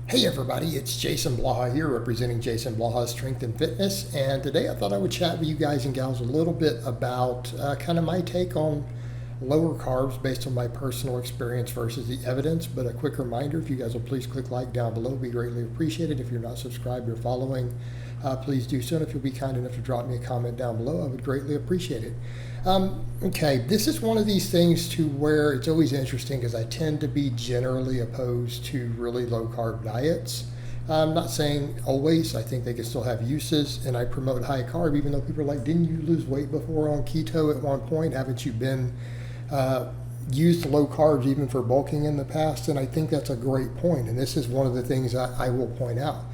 Hey everybody, it's Jason Blaha here representing Jason Blaha Strength and Fitness, and today I thought I would chat with you guys and gals a little bit about kind of my take on lower carbs based on my personal experience versus the evidence. But a quick reminder, if you guys will please click like down below, it'd be greatly appreciated. If you're not subscribed or following, please do so, and if you'll be kind enough to drop me a comment down below, I would greatly appreciate it. Okay, this is one of these things to where it's always interesting because I tend to be generally opposed to really low carb diets. I'm not saying always, I think they can still have uses, and I promote high carb, even though people are like, didn't you lose weight before on keto at one point? Haven't you been used low carbs even for bulking in the past? And I think that's a great point, and this is one of the things I will point out.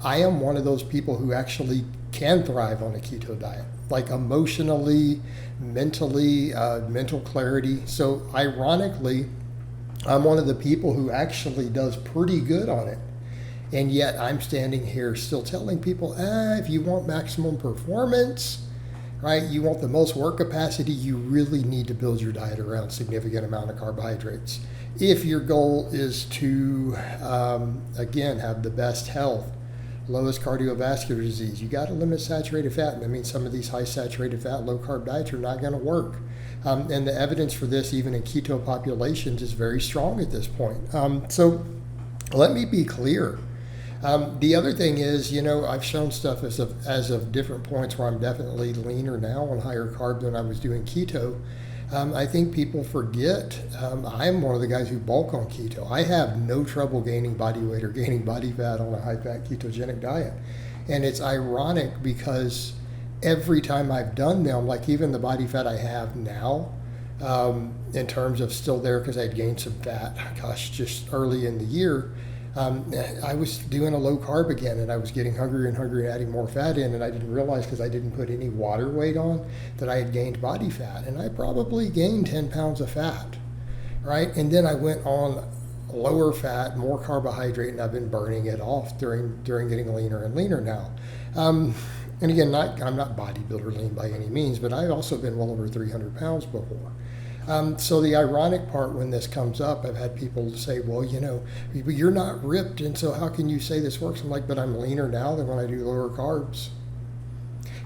I am one of those people who actually can thrive on a keto diet, like emotionally, mentally, mental clarity. So ironically, I'm one of the people who actually does pretty good on it. And yet I'm standing here still telling people, if you want maximum performance, right, you want the most work capacity, you really need to build your diet around significant amount of carbohydrates. If your goal is to, again, have the best health, lowest cardiovascular disease, you got to limit saturated fat. And that means some of these high saturated fat, low carb diets are not going to work. And the evidence for this, even in keto populations, is very strong at this point. So let me be clear. The other thing is, I've shown stuff as of different points where I'm definitely leaner now on higher carb than I was doing keto. I think people forget I'm one of the guys who bulk on keto. I have no trouble gaining body weight or gaining body fat on a high-fat ketogenic diet. And it's ironic because every time I've done them, like even the body fat I have now, in terms of still there because I'd gained some fat, just early in the year, I was doing a low carb again, and I was getting hungrier and hungrier and adding more fat in, and I didn't realize because I didn't put any water weight on that I had gained body fat, and I probably gained 10 pounds of fat, right? And then I went on lower fat, more carbohydrate, and I've been burning it off during getting leaner and leaner now. And again, I'm not bodybuilder lean by any means, but I've also been well over 300 pounds before. So the ironic part when this comes up, I've had people say, well, you're not ripped, and so how can you say this works? I'm like, but I'm leaner now than when I do lower carbs.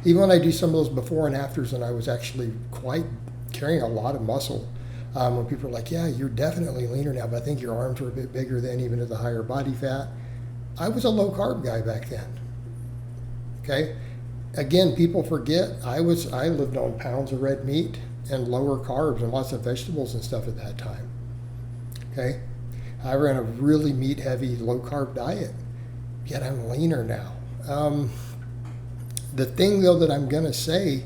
Even when I do some of those before and afters, and I was actually quite carrying a lot of muscle, when people are like, yeah, you're definitely leaner now, but I think your arms were a bit bigger then, even at the higher body fat. I was a low carb guy back then. Okay? Again, people forget I lived on pounds of red meat and lower carbs and lots of vegetables and stuff at that time. Okay, I ran a really meat heavy low carb diet, yet I'm leaner now. The thing though that I'm gonna say,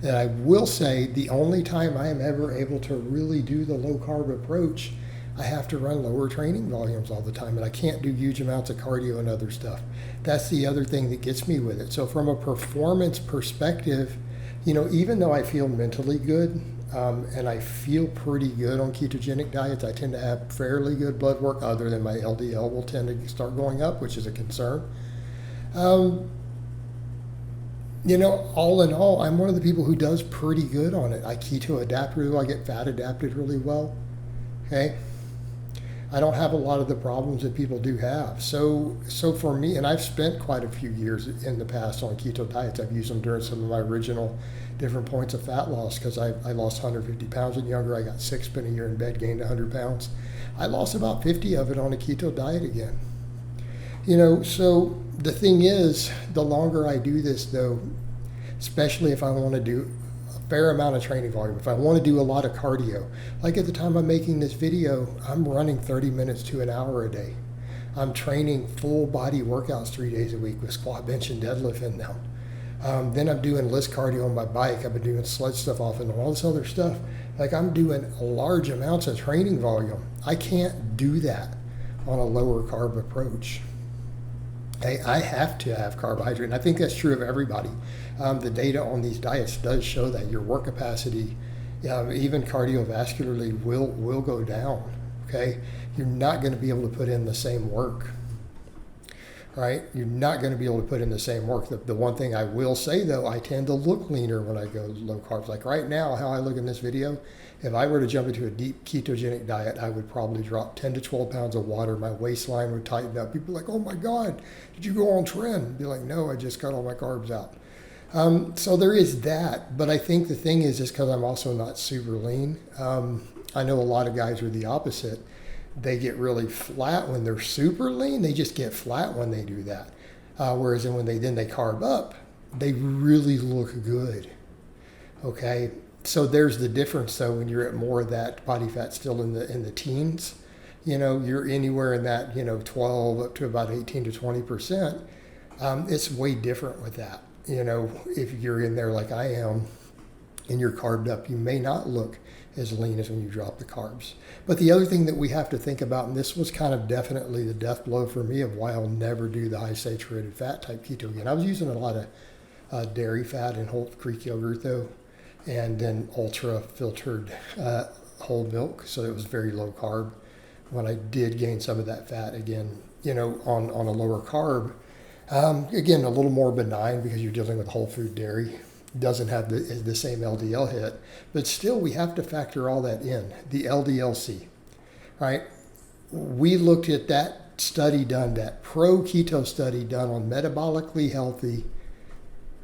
that I will say, the only time I am ever able to really do the low carb approach, I have to run lower training volumes all the time, and I can't do huge amounts of cardio and other stuff. That's the other thing that gets me with it. So from a performance perspective, even though I feel mentally good, and I feel pretty good on ketogenic diets, I tend to have fairly good blood work, other than my LDL will tend to start going up, which is a concern. All in all, I'm one of the people who does pretty good on it. I keto adapt really well. I get fat adapted really well. Okay. I don't have a lot of the problems that people do have. So for me, and I've spent quite a few years in the past on keto diets. I've used them during some of my original different points of fat loss because I lost 150 pounds and younger. I got sick, spent a year in bed, gained 100 pounds. I lost about 50 of it on a keto diet again. So the thing is, the longer I do this though, especially if I want to do fair amount of training volume, if I want to do a lot of cardio, like at the time I'm making this video, I'm running 30 minutes to an hour a day. I'm training full body workouts 3 days a week with squat, bench, and deadlift in them. Then I'm doing list cardio on my bike. I've been doing sled stuff off and all this other stuff. Like I'm doing large amounts of training volume. I can't do that on a lower carb approach. I have to have carbohydrate, and I think that's true of everybody. The data on these diets does show that your work capacity, even cardiovascularly, will go down. Okay, you're not going to be able to put in the same work. right? You're not going to be able to put in the same work. The one thing I will say though, I tend to look leaner when I go low carbs. Like right now, how I look in this video, if I were to jump into a deep ketogenic diet, I would probably drop 10 to 12 pounds of water. My waistline would tighten up. People are like, oh my God, did you go on trend? I'd be like, no, I just cut all my carbs out. So there is that, but I think the thing is because I'm also not super lean. I know a lot of guys are the opposite. They get really flat when they're super lean. They just get flat when they do that. Whereas when they carb up, they really look good. Okay, so there's the difference though when you're at more of that body fat still in the teens. You're anywhere in that 12 up to about 18 to 20%. It's way different with that. If you're in there like I am and you're carved up, you may not look as lean as when you drop the carbs. But the other thing that we have to think about, and this was kind of definitely the death blow for me of why I'll never do the high saturated fat type keto again. I was using a lot of dairy fat in whole Greek yogurt though, and then ultra filtered whole milk, so it was very low carb. When I did gain some of that fat again, on a lower carb, again, a little more benign because you're dealing with whole food dairy. Doesn't have the same LDL hit, but still we have to factor all that in, the LDLC, right? We looked at that study done, that pro-keto study done on metabolically healthy,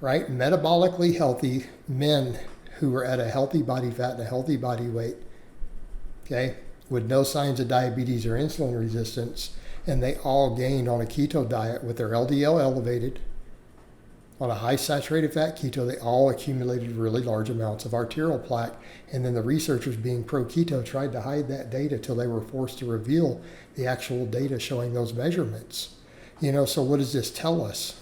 right? Metabolically healthy men who were at a healthy body fat and a healthy body weight, okay, with no signs of diabetes or insulin resistance, and they all gained on a keto diet with their LDL elevated. On a high saturated fat keto, they all accumulated really large amounts of arterial plaque. And then the researchers being pro-keto tried to hide that data till they were forced to reveal the actual data showing those measurements. So what does this tell us?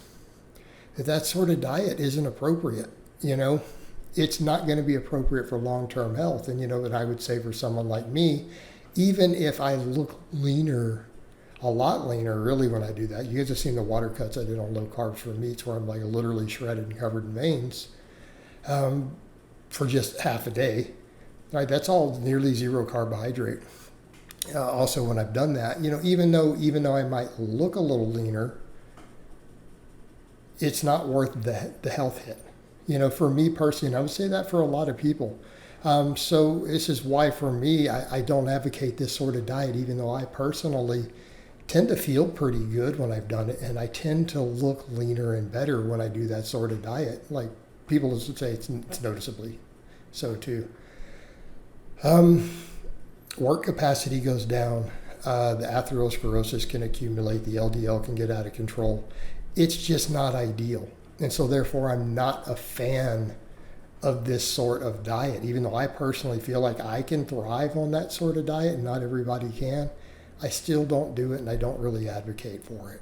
That sort of diet isn't appropriate. It's not going to be appropriate for long-term health. And, and I would say for someone like me, even if I look leaner, a lot leaner really when I do that. You guys have seen the water cuts I did on low carbs for meats where I'm like literally shredded and covered in veins for just half a day. Right, that's all nearly zero carbohydrate. Also, when I've done that, even though I might look a little leaner, it's not worth the health hit. For me personally, and I would say that for a lot of people. So this is why for me, I don't advocate this sort of diet, even though I personally tend to feel pretty good when I've done it, and I tend to look leaner and better when I do that sort of diet. Like people would say it's noticeably so too. Work capacity goes down. The atherosclerosis can accumulate. The LDL can get out of control. It's just not ideal. And so therefore I'm not a fan of this sort of diet, even though I personally feel like I can thrive on that sort of diet and not everybody can. I still don't do it, and I don't really advocate for it.